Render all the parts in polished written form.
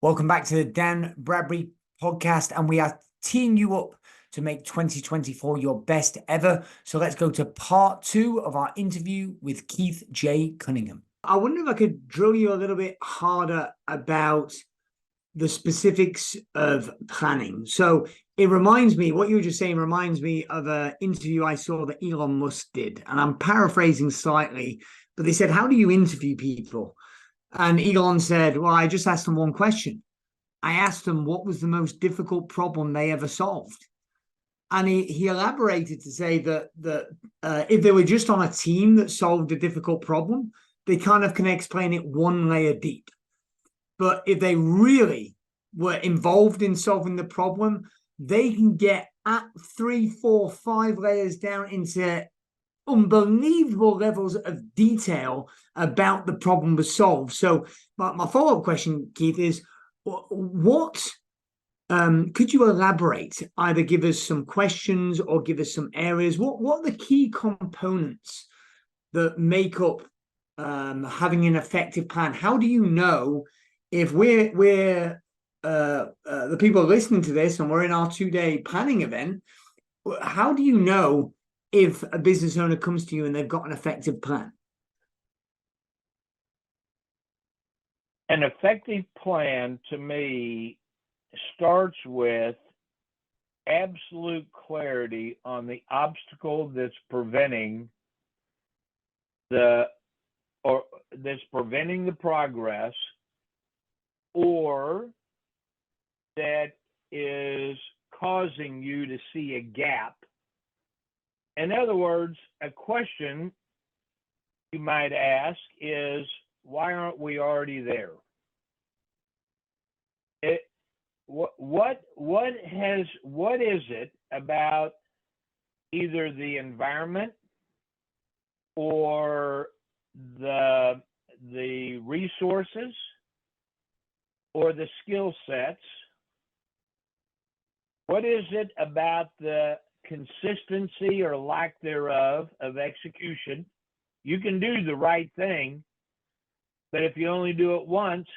Welcome back to the Dan Bradbury podcast, and we are teeing you up to make 2024 your best ever. So let's go to part 2 of our interview with Keith J. Cunningham. I wonder if I could drill you a little bit harder about the specifics of planning. So it reminds me, what you were just saying reminds me of an interview I saw that Elon Musk did. And I'm paraphrasing slightly, but they said, how do you interview people? And Elon said, well, I just asked them one question. I asked them what was the most difficult problem they ever solved. And he elaborated to say that if they were just on a team that solved a difficult problem, they kind of can explain it one layer deep. But if they really were involved in solving the problem, they can get at 3, 4, 5 layers down into unbelievable levels of detail about the problem was solved. So my follow-up question, Keith, is what could you elaborate, either give us some questions or give us some areas? What are the key components that make up having an effective plan? How do you know if we're the people listening to this and we're in our 2-day planning event? How do you know if a business owner comes to you and they've got an effective plan? An effective plan, to me, starts with absolute clarity on the obstacle that's preventing the progress, or that is causing you to see a gap. In other words, a question you might ask is, why aren't we already there? What is it about either the environment or the resources or the skill sets? What is it about the consistency or lack thereof of execution? You can do the right thing, but if you only do it once,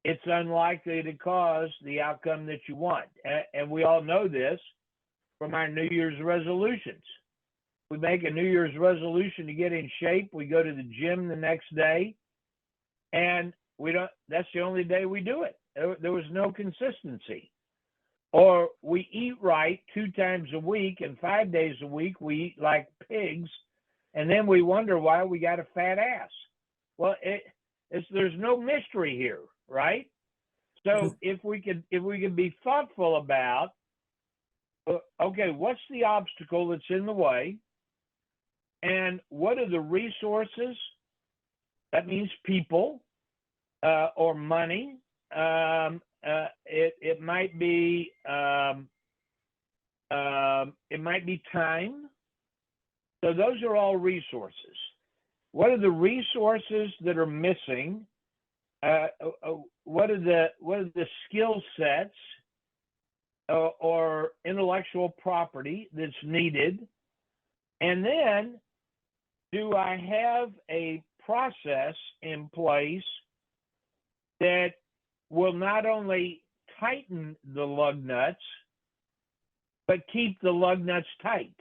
it's unlikely to cause the outcome that you want. And we all know this from our New Year's resolutions. We make a New Year's resolution to get in shape. We go to the gym the next day, and that's the only day we do it. There was no consistency. Or we eat right 2 times a week, and 5 days a week we eat like pigs, and then we wonder why we got a fat ass. Well, there's no mystery here, right? So if we could be thoughtful about, okay, what's the obstacle that's in the way, and what are the resources? That means people or money. It might be time. So those are all resources. What are the resources that are missing? What are the skill sets or intellectual property that's needed? And then, do I have a process in place that will not only tighten the lug nuts, but keep the lug nuts tight?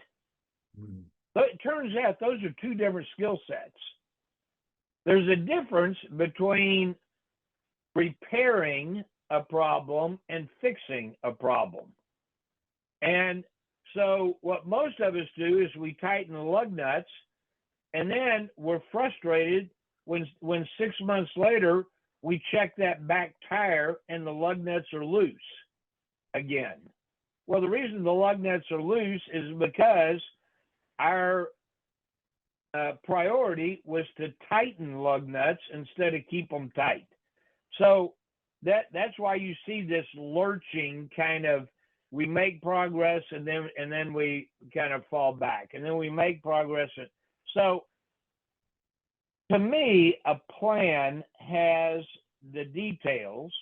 But it turns out those are 2 different skill sets. There's a difference between repairing a problem and fixing a problem. And so what most of us do is we tighten the lug nuts, and then we're frustrated when 6 months later we check that back tire and the lug nuts are loose again. Well, the reason the lug nuts are loose is because our priority was to tighten lug nuts instead of keep them tight. So that's why you see this lurching kind of, we make progress and then we kind of fall back, and then we make progress. So to me, a plan has the details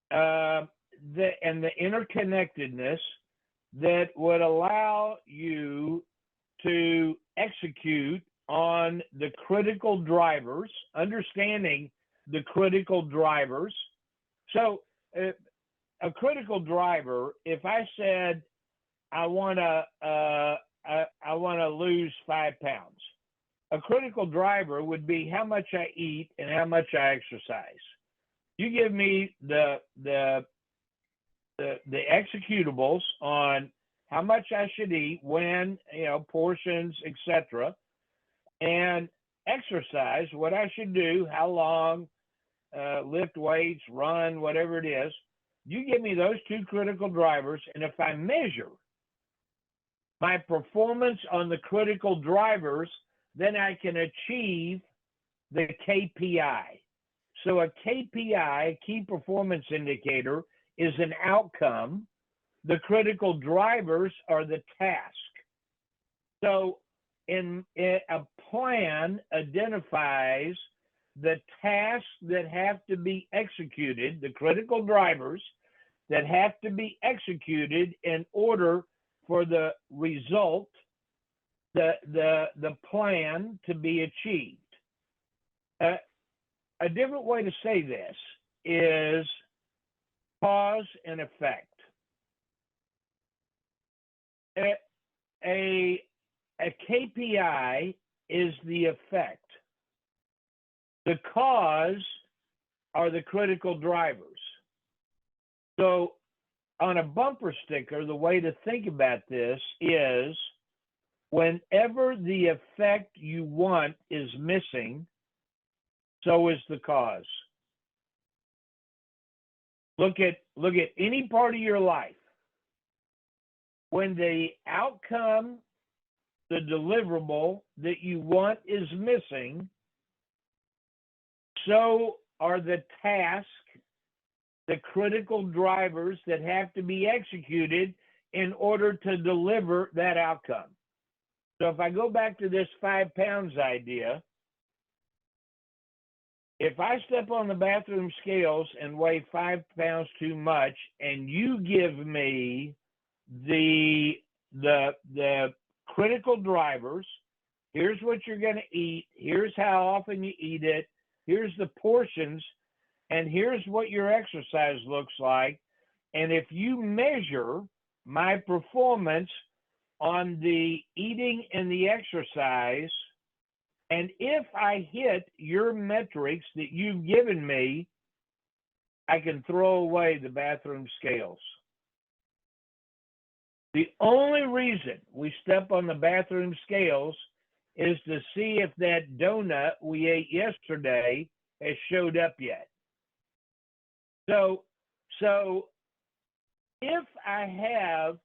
and the interconnectedness that would allow you to execute on the critical drivers, understanding the critical drivers. So a critical driver, if I said I want to lose 5 pounds, a critical driver would be how much I eat and how much I exercise. You give me the executables on how much I should eat, when, portions, etc., and exercise, what I should do, how long, lift weights, run, whatever it is. You give me those 2 critical drivers, and if I measure my performance on the critical drivers, then I can achieve the KPI. So a KPI, key performance indicator, is an outcome. The critical drivers are the task. So a plan identifies the tasks that have to be executed, the critical drivers that have to be executed in order for the result, the plan to be achieved. A different way to say this is cause and effect. A KPI is the effect. The cause are the critical drivers. So on a bumper sticker, the way to think about this is whenever the effect you want is missing, so is the cause. Look at any part of your life. When the outcome, the deliverable that you want is missing, so are the tasks, the critical drivers that have to be executed in order to deliver that outcome. So if I go back to this 5 pounds idea, if I step on the bathroom scales and weigh 5 pounds too much, and you give me the critical drivers, here's what you're going to eat, here's how often you eat it, here's the portions, and here's what your exercise looks like. And if you measure my performance on the eating and the exercise, and if I hit your metrics that you've given me, I can throw away the bathroom scales. The only reason we step on the bathroom scales is to see if that donut we ate yesterday has showed up yet. So if I have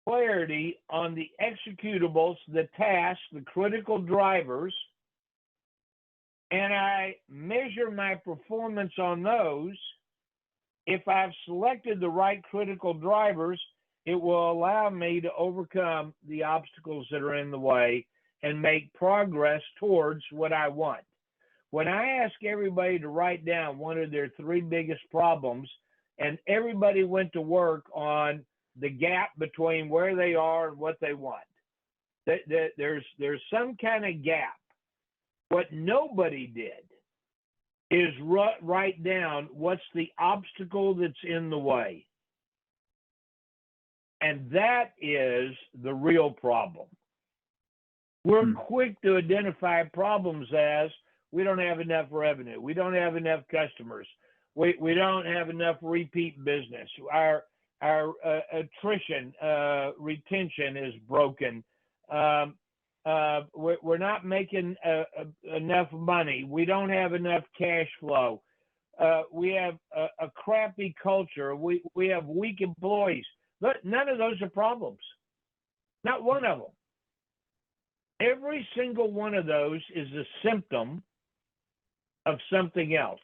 clarity on the executables, the tasks, the critical drivers, and I measure my performance on those, if I've selected the right critical drivers, it will allow me to overcome the obstacles that are in the way and make progress towards what I want. When I ask everybody to write down one of their 3 biggest problems, and everybody went to work on the gap between where they are and what they want, there's some kind of gap. What nobody did is write down what's the obstacle that's in the way. And that is the real problem. We're quick to identify problems as we don't have enough revenue, we don't have enough customers, we don't have enough repeat business, our attrition, retention is broken, we're not making enough money, we don't have enough cash flow, we have a crappy culture, we have weak employees. But none of those are problems. Not one of them. Every single one of those is a symptom of something else.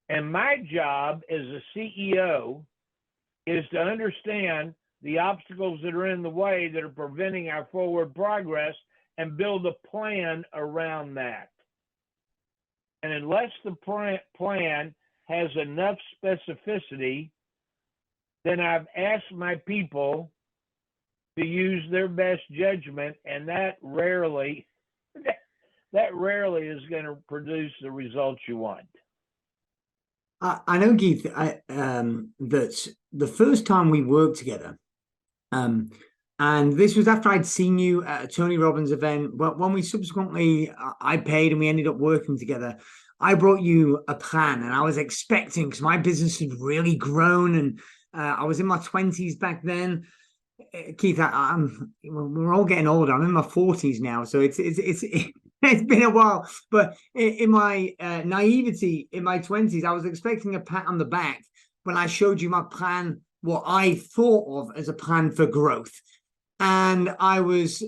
And my job as a CEO is to understand the obstacles that are in the way that are preventing our forward progress and build a plan around that. And unless the plan has enough specificity, then I've asked my people to use their best judgment, and that rarely that rarely is going to produce the results you want. I know, Keith, that the first time we worked together, and this was after I'd seen you at a Tony Robbins event. But when we subsequently, I paid and we ended up working together, I brought you a plan, and I was expecting, because my business had really grown, and I was in my 20s back then. Keith, we're all getting older. I'm in my 40s now, so it's been a while. But in my naivety, in my 20s, I was expecting a pat on the back when I showed you my plan, what I thought of as a plan for growth. And I was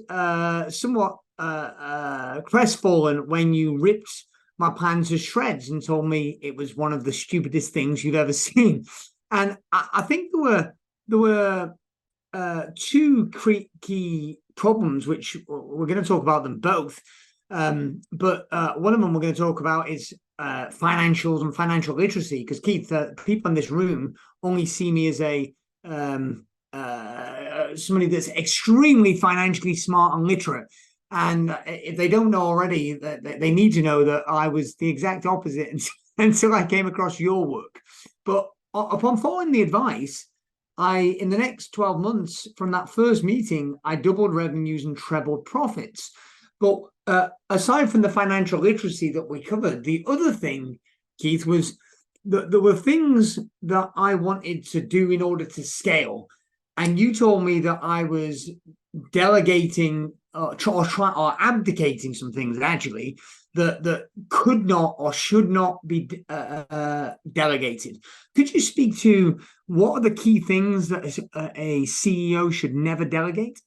somewhat crestfallen when you ripped my plan to shreds and told me it was one of the stupidest things you've ever seen. And I think there were two key problems, which we're going to talk about them both. But one of them we're going to talk about is financials and financial literacy, because Keith, people in this room only see me as a somebody that's extremely financially smart and literate. And if they don't know already, they need to know that I was the exact opposite until I came across your work. But upon following the advice, in the next 12 months from that first meeting, I doubled revenues and trebled profits. But aside from the financial literacy that we covered, the other thing, Keith, was that there were things that I wanted to do in order to scale. And you told me that I was delegating or abdicating some things, actually, that could not or should not be delegated. Could you speak to what are the key things that a CEO should never delegate?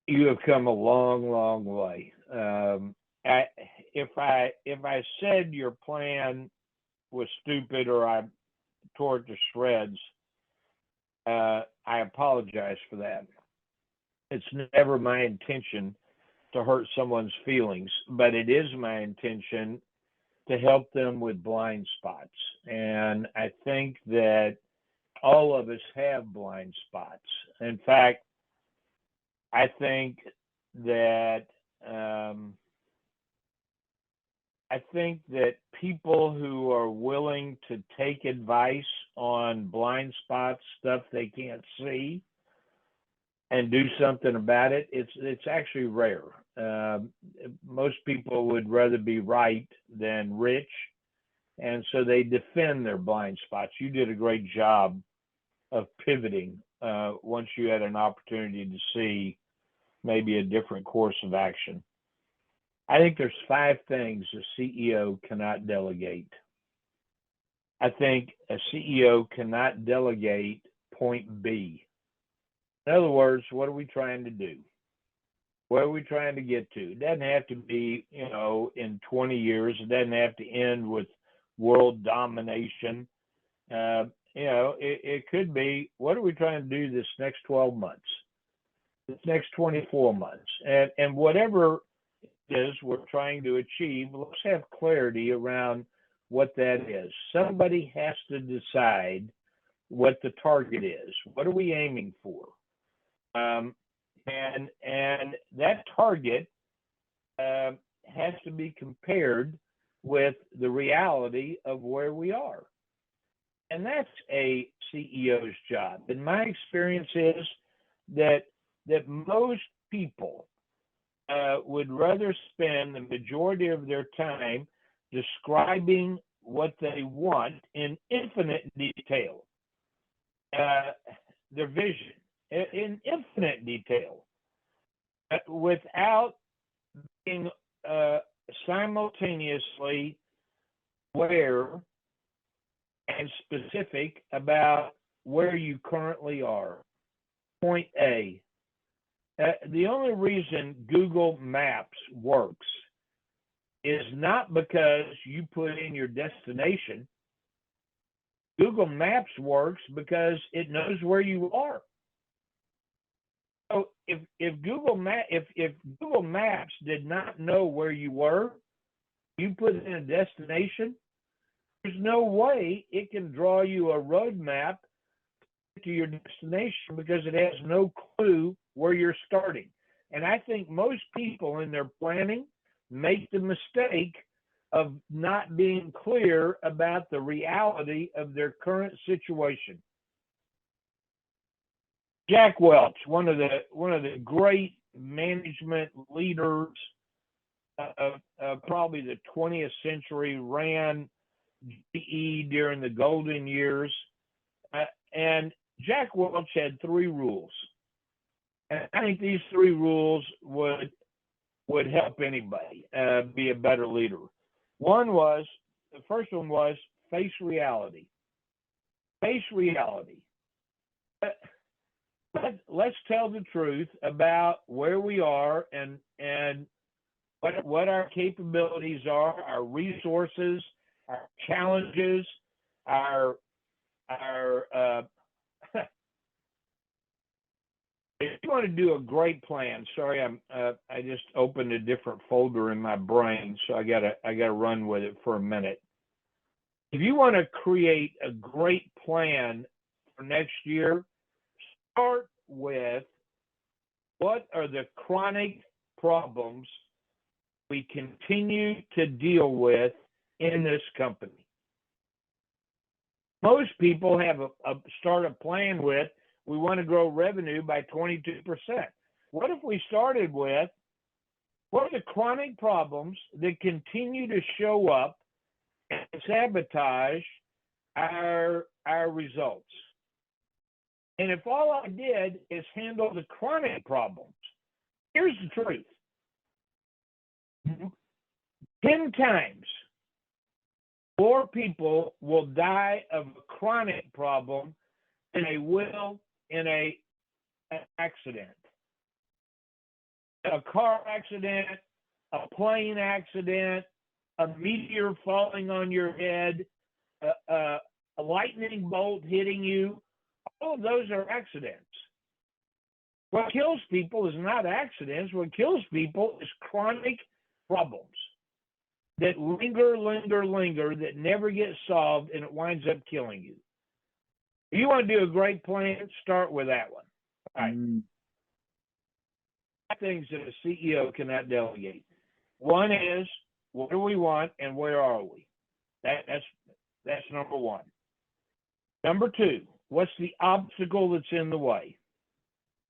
You have come a long, long way. If I said your plan was stupid or I tore it to shreds, I apologize for that. It's never my intention to hurt someone's feelings, but it is my intention to help them with blind spots. And I think that all of us have blind spots. In fact, I think that people who are willing to take advice on blind spots, stuff they can't see, and do something about it, it's actually rare. Most people would rather be right than rich, and so they defend their blind spots. You did a great job of pivoting once you had an opportunity to see maybe a different course of action. I think there's 5 things a CEO cannot delegate. I think a CEO cannot delegate point B. In other words, what are we trying to do? What are we trying to get to? It doesn't have to be, in 20 years. It doesn't have to end with world domination. It could be, what are we trying to do this next 12 months, this next 24 months? And whatever it is we're trying to achieve, let's have clarity around what that is. Somebody has to decide what the target is. What are we aiming for? And that target has to be compared with the reality of where we are. And that's a CEO's job. And my experience is that most people would rather spend the majority of their time describing what they want in infinite detail, their vision in infinite detail, without being simultaneously aware and specific about where you currently are. Point A. The only reason Google Maps works is not because you put in your destination. Google Maps works because it knows where you are. So if Google Maps did not know where you were, you put in a destination, there's no way it can draw you a roadmap to your destination because it has no clue where you're starting. And I think most people in their planning make the mistake of not being clear about the reality of their current situation. Jack Welch, one of the great management leaders of probably the 20th century, ran GE during the golden years, and Jack Welch had 3 rules, and I think these 3 rules would help anybody be a better leader. The first one was face reality. Face reality. Let's tell the truth about where we are and what our capabilities are, our resources, our challenges, our if you want to do a great plan, sorry, I just opened a different folder in my brain, so I gotta run with it for a minute. If you want to create a great plan for next year, start with what are the chronic problems we continue to deal with in this company. Most people have start a plan with, we want to grow revenue by 22%. What if we started with, what are the chronic problems that continue to show up and sabotage our results? And if all I did is handle the chronic problems, here's the truth. 10 times more people will die of a chronic problem than they will in an accident. A car accident, a plane accident, a meteor falling on your head, a lightning bolt hitting you. All of those are accidents. What kills people is not accidents. What kills people is chronic problems that linger, that never get solved, and it winds up killing you. If you want to do a great plan, start with that one. All right. Things that a CEO cannot delegate. One is, what do we want and where are we? That's number one. Number 2, what's the obstacle that's in the way?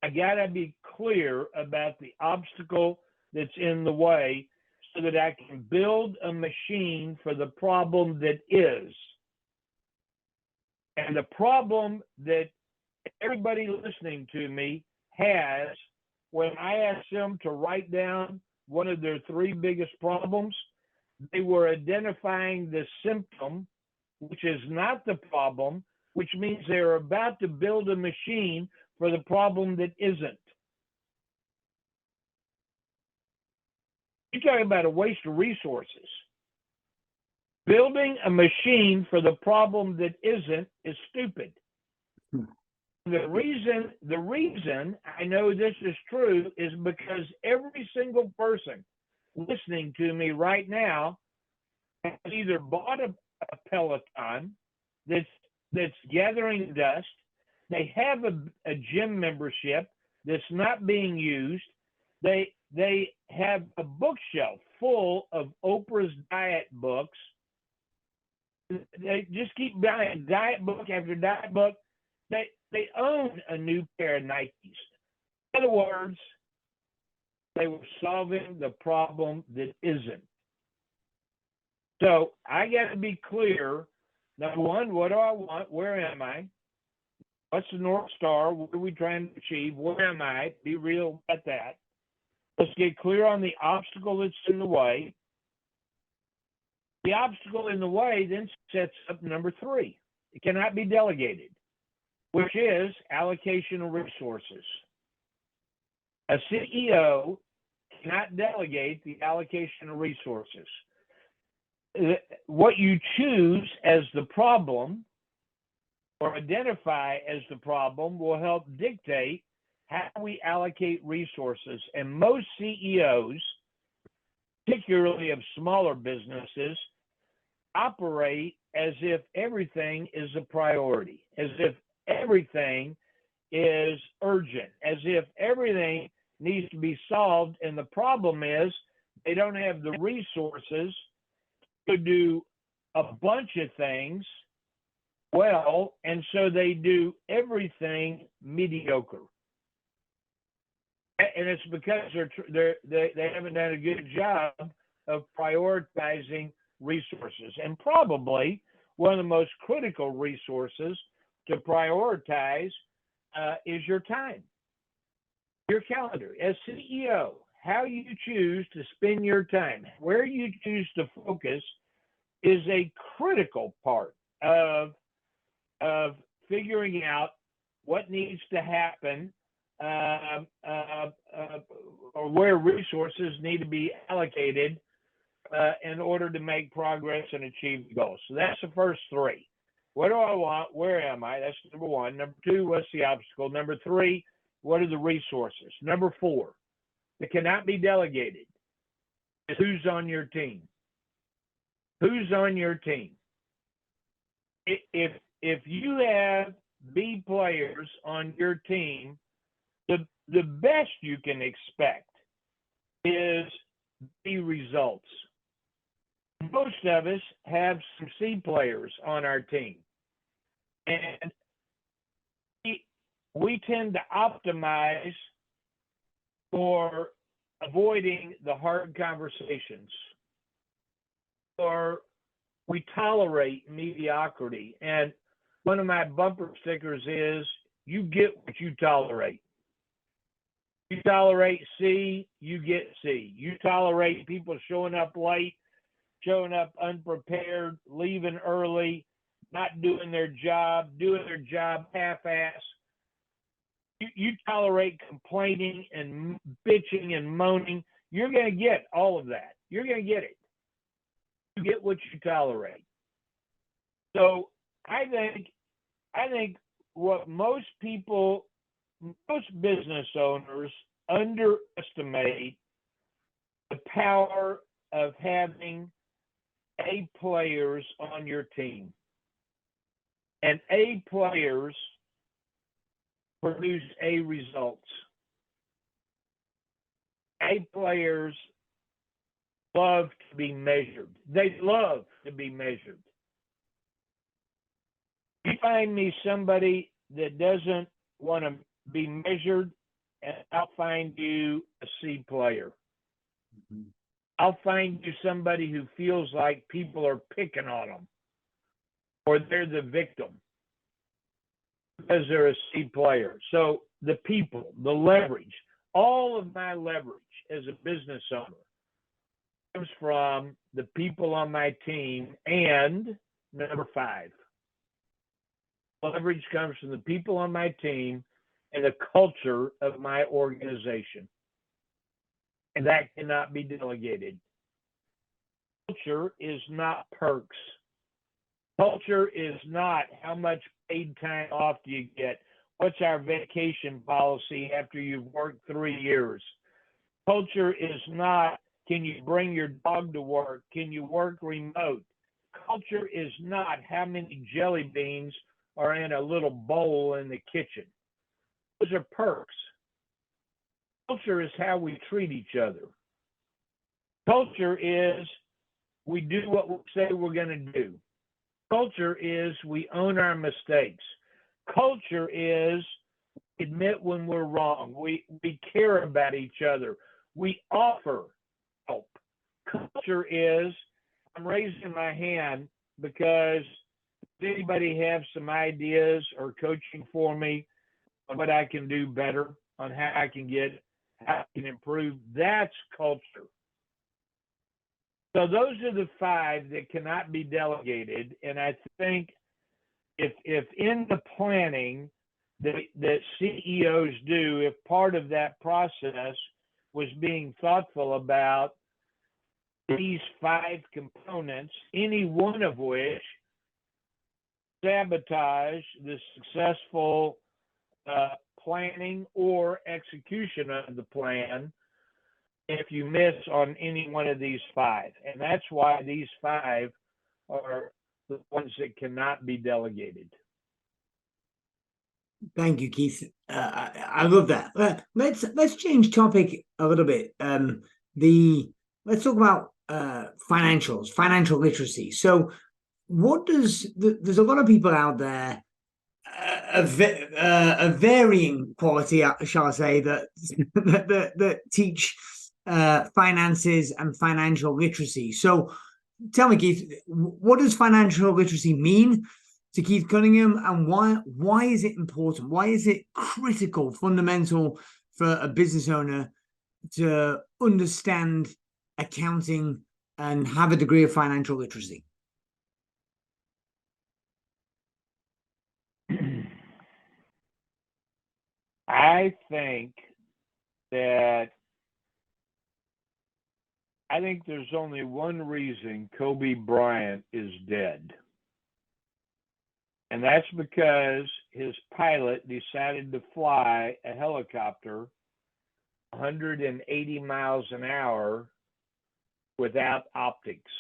I gotta be clear about the obstacle that's in the way so that I can build a machine for the problem that is. And the problem that everybody listening to me has, when I asked them to write down one of their 3 biggest problems, they were identifying the symptom, which is not the problem, which means they're about to build a machine for the problem that isn't. You're talking about a waste of resources. Building a machine for the problem that isn't is stupid. The reason I know this is true is because every single person listening to me right now has either bought a Peloton that's gathering dust, they have a gym membership that's not being used, they have a bookshelf full of Oprah's diet books. They just keep buying diet book after diet book. They own a new pair of Nikes. In other words, they were solving the problem that isn't. So I got to be clear. Number 1, what do I want? Where am I? What's the North Star? What are we trying to achieve? Where am I? Be real about that. Let's get clear on the obstacle that's in the way. The obstacle in the way then sets up number 3. It cannot be delegated, which is allocation of resources. A CEO cannot delegate the allocation of resources. What you choose as the problem or identify as the problem will help dictate how we allocate resources. And most CEOs, particularly of smaller businesses, operate as if everything is a priority, as if everything is urgent, as if everything needs to be solved. And the problem is they don't have the resources to do a bunch of things well, and so they do everything mediocre. And it's because they haven't done a good job of prioritizing resources. And probably one of the most critical resources to prioritize is your time, your calendar. As CEO, how you choose to spend your time, where you choose to focus, is a critical part of figuring out what needs to happen, or where resources need to be allocated in order to make progress and achieve goals. So that's the first three. What do I want? Where am I? That's number one. Number two, what's the obstacle? Number three, what are the resources? Number four, that cannot be delegated, is who's on your team. Who's on your team? If you have B players on your team, the best you can expect is B results. Most of us have some C players on our team, and we tend to optimize for avoiding the hard conversations, or we tolerate mediocrity. And one of my bumper stickers is, you get what you tolerate. You tolerate C, you get C. You tolerate people showing up late, showing up unprepared, leaving early, not doing their job half-ass. You tolerate complaining and bitching and moaning. You're going to get all of that. You're going to get it. You get what you tolerate. So I think what most business owners underestimate the power of having A players on your team. And A players produce A results. A players love to be measured. They love to be measured. You find me somebody that doesn't want to be measured, and I'll find you a C player. Mm-hmm. I'll find you somebody who feels like people are picking on them, or they're the victim because they're a C player. So the people, the leverage, all of my leverage as a business owner comes from the people on my team. And number five, leverage comes from the people on my team and the culture of my organization. And that cannot be delegated. Culture is not perks. Culture is not how much paid time off do you get. What's our vacation policy after you've worked 3 years? Culture is not, can you bring your dog to work? Can you work remote? Culture is not how many jelly beans are in a little bowl in the kitchen. Those are perks. Culture is how we treat each other. Culture is we do what we say we're going to do. Culture is we own our mistakes. Culture is admit when we're wrong. We care about each other. We offer help. Culture is I'm raising my hand because does anybody have some ideas or coaching for me on what I can do better, on how I can improve? That's culture. So those are the five that cannot be delegated. And I think if in the planning that CEOs do, if part of that process was being thoughtful about these five components, any one of which sabotage the successful planning or execution of the plan if you miss on any one of these five. And that's why these five are the ones that cannot be delegated. Thank you, Keith. I love that. Let's change topic a little bit. Let's talk about financials, financial literacy. So, there's a lot of people out there of varying quality, shall I say, that that teach finances and financial literacy. So, tell me, Keith, what does financial literacy mean to Keith Cunningham, and why is it important? Why is it critical, fundamental for a business owner to understand accounting and have a degree of financial literacy? I think that I think there's only one reason Kobe Bryant is dead. And that's because his pilot decided to fly a helicopter 180 miles an hour without optics,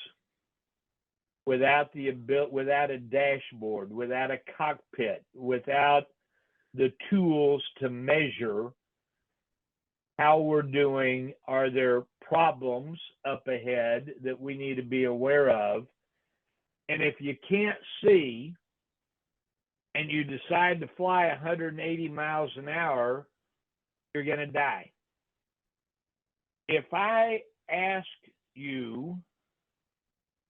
without a dashboard, without a cockpit, without the tools to measure how we're doing. Are there problems up ahead that we need to be aware of? And if you can't see and you decide to fly 180 miles an hour, you're going to die. If I ask you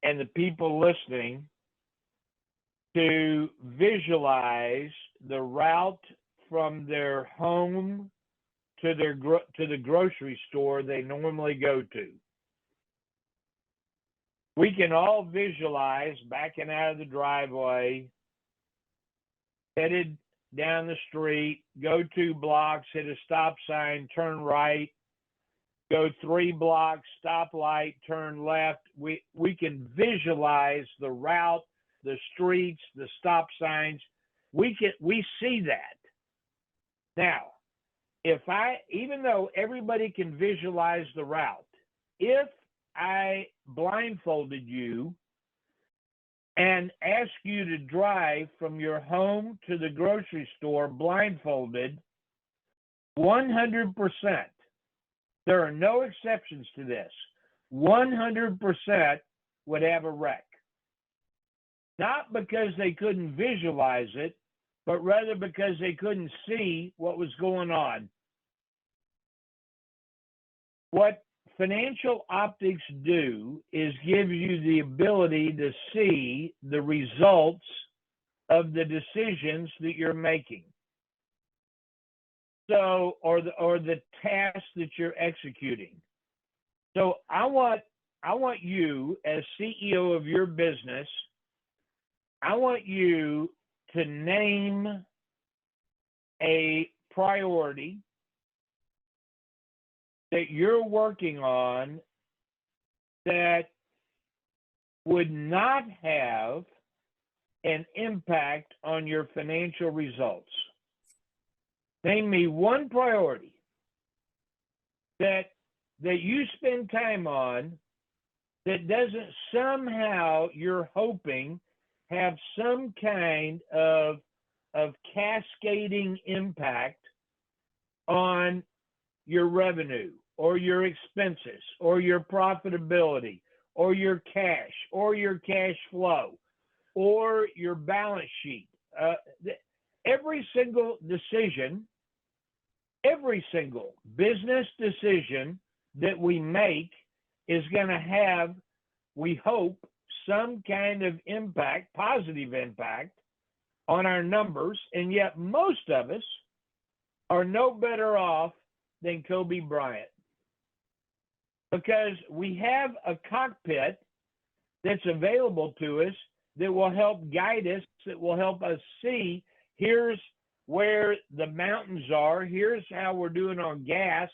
and the people listening to visualize the route from their home to the grocery store they normally go to, we can all visualize backing out of the driveway, headed down the street, go 2 blocks, hit a stop sign, turn right, go 3 blocks, stop light, turn left. We can visualize the route, the streets, the stop signs. We see that. Now, even though everybody can visualize the route, if I blindfolded you and asked you to drive from your home to the grocery store blindfolded, 100%, there are no exceptions to this, 100% would have a wreck. Not because they couldn't visualize it, but rather because they couldn't see what was going on. What financial optics do is give you the ability to see the results of the decisions that you're making. So, or the tasks that you're executing. So I want you, as CEO of your business, I want you to name a priority that you're working on that would not have an impact on your financial results. Name me one priority that you spend time on that doesn't somehow, you're hoping, have some kind of cascading impact on your revenue or your expenses or your profitability or your cash or your cash flow or your balance sheet. Every single decision, every single business decision that we make is going to have, we hope, some kind of impact, positive impact on our numbers. And yet most of us are no better off than Kobe Bryant, because we have a cockpit that's available to us that will help guide us, that will help us see, here's where the mountains are, here's how we're doing on gas,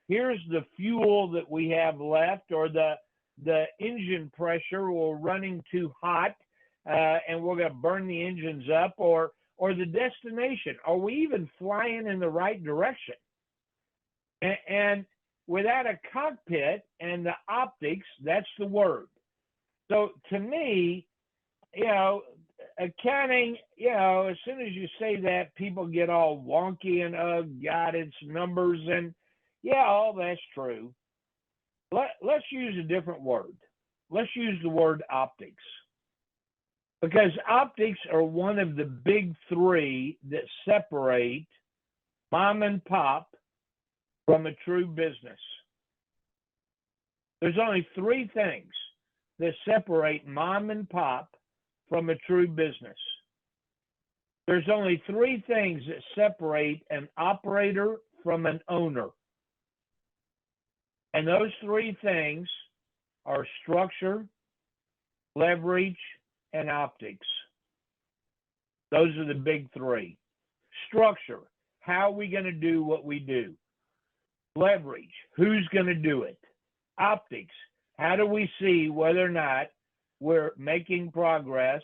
here's the fuel that we have left, or the engine pressure, we're running too hot and we're going to burn the engines up, or the destination. Are we even flying in the right direction? And without a cockpit and the optics, that's the word. So to me, accounting, as soon as you say that, people get all wonky and, oh, God, it's numbers. And yeah, all that's true. Let's use a different word. Let's use the word optics. Because optics are one of the big three that separate mom and pop from a true business. There's only three things that separate mom and pop from a true business. There's only three things that separate an operator from an owner. And those three things are structure, leverage, and optics. Those are the big three. Structure, how are we going to do what we do? Leverage, who's going to do it? Optics, how do we see whether or not we're making progress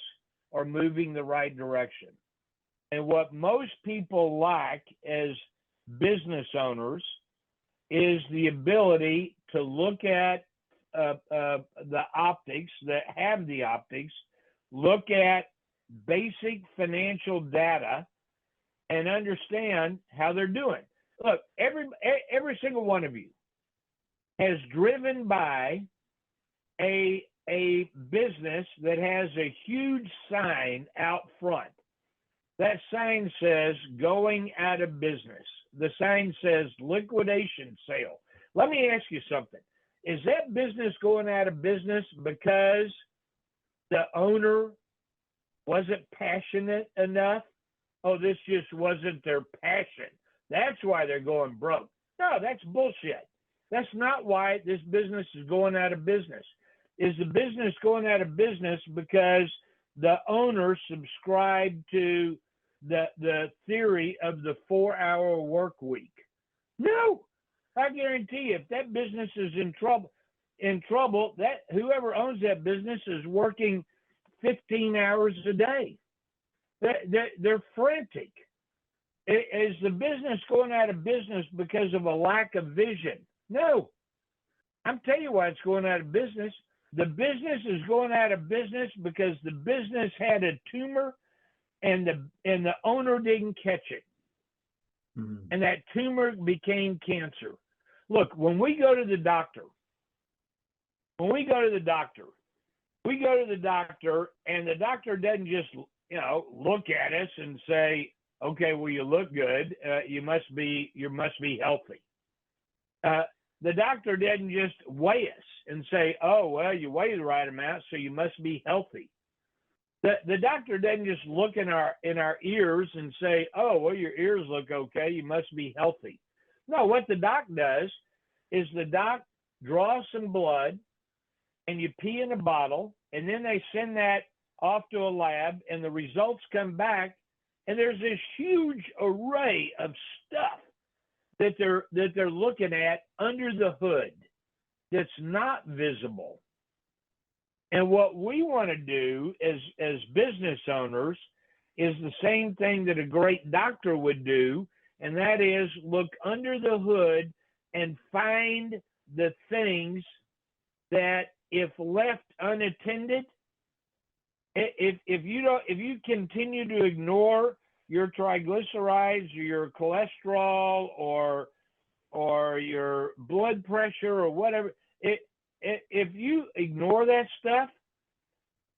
or moving the right direction? And what most people lack as business owners is the ability to look at the optics, that have the optics, look at basic financial data and understand how they're doing. Look, every single one of you has driven by a business that has a huge sign out front. That sign says going out of business. The sign says liquidation sale. Let me ask you something. Is that business going out of business because the owner wasn't passionate enough? Oh, this just wasn't their passion. That's why they're going broke. No, that's bullshit. That's not why this business is going out of business. Is the business going out of business because the owner subscribed to the theory of the 4-hour work week? No, I guarantee you, if that business is in trouble, that whoever owns that business is working 15 hours a day. They're frantic. Is the business going out of business because of a lack of vision? No. I'm telling you why it's going out of business. The business is going out of business because the business had a tumor and the owner didn't catch it. Mm-hmm. And that tumor became cancer. Look, when we go to the doctor, and the doctor doesn't just, look at us and say, okay, well, you look good. You must be healthy. The doctor doesn't just weigh us and say, oh, well, you weigh the right amount, so you must be healthy. The doctor doesn't just look in our ears and say, oh, well, your ears look okay, you must be healthy. No, what the doc does is the doc draws some blood and you pee in a bottle, and then they send that off to a lab, and the results come back, and there's this huge array of stuff that they're looking at under the hood that's not visible. And what we want to do as business owners is the same thing that a great doctor would do, and that is look under the hood and find the things that, if left unattended, if you continue to ignore your triglycerides or your cholesterol or your blood pressure or whatever, if you ignore that stuff,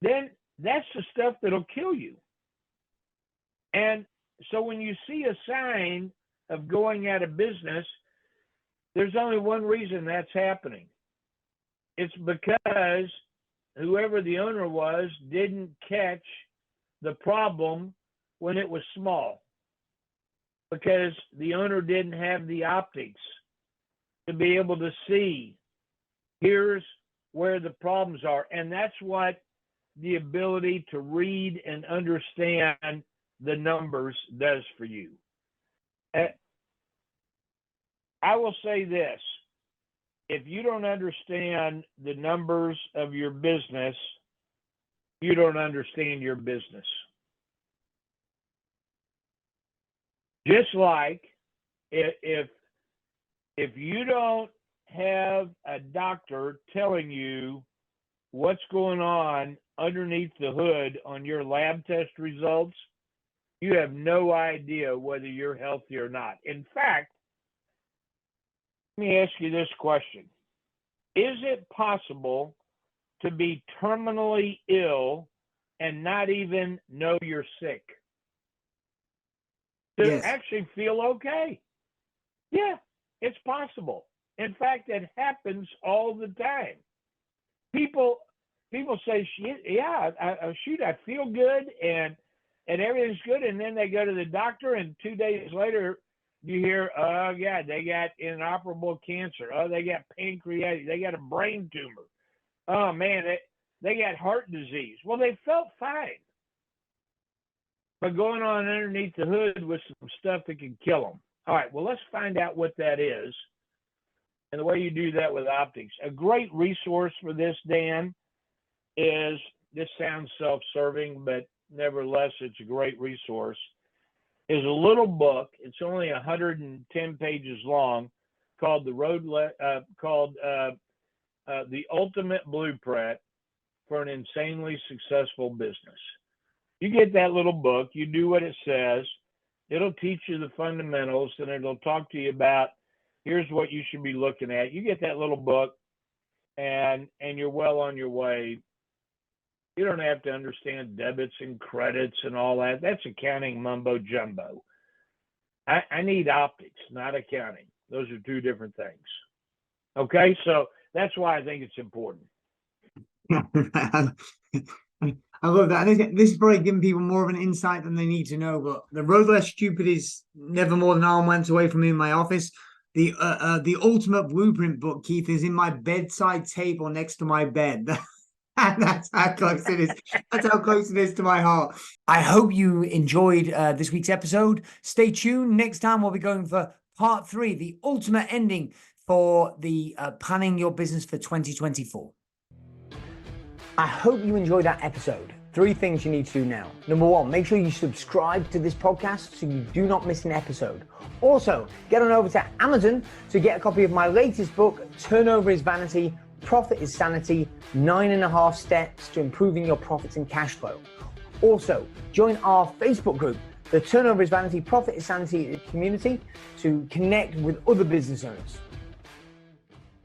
then that's the stuff that'll kill you. And so when you see a sign of going out of business, there's only one reason that's happening. It's because whoever the owner was didn't catch the problem when it was small, because the owner didn't have the optics to be able to see, here's where the problems are. And that's what the ability to read and understand the numbers does for you. I will say this. If you don't understand the numbers of your business, you don't understand your business. Just like if you don't have a doctor telling you what's going on underneath the hood on your lab test results, you have no idea whether you're healthy or not. In fact, let me ask you this question. Is it possible to be terminally ill and not even know you're sick? To Yes. actually feel okay? Yeah, it's possible. In fact, it happens all the time. People say, yeah, shoot, I feel good and everything's good, and then they go to the doctor, and 2 days later, you hear, oh God, they got inoperable cancer. Oh, they got pancreatic. They got a brain tumor. Oh man, they got heart disease. Well, they felt fine, but going on underneath the hood with some stuff that can kill them. All right, well, let's find out what that is. And the way you do that with optics. A great resource for this, Dan, is, this sounds self-serving, but nevertheless, it's a great resource, is a little book. It's only 110 pages long, called The Ultimate Blueprint for an Insanely Successful Business. You get that little book, you do what it says, it'll teach you the fundamentals, and it'll talk to you about, here's what you should be looking at. You get that little book, and you're well on your way. You don't have to understand debits and credits and all that. That's accounting mumbo jumbo. I need optics, not accounting. Those are two different things. Okay, so that's why I think it's important. I love that. This is probably giving people more of an insight than they need to know. But The Road Less Stupid is never more than an arm length away from me in my office. The Ultimate Blueprint book, Keith, is in my bedside table next to my bed. And that's how close it is. That's how close it is to my heart. I hope you enjoyed this week's episode. Stay tuned. Next time we'll be going for part 3, the ultimate ending for the planning your business for 2024. I hope you enjoyed that episode. 3 things you need to do now. Number 1, make sure you subscribe to this podcast so you do not miss an episode. Also, get on over to Amazon to get a copy of my latest book, Turnover is Vanity, Profit is Sanity, 9.5 steps to improving your profits and cash flow. Also, join our Facebook group, the Turnover is Vanity, Profit is Sanity community, to connect with other business owners.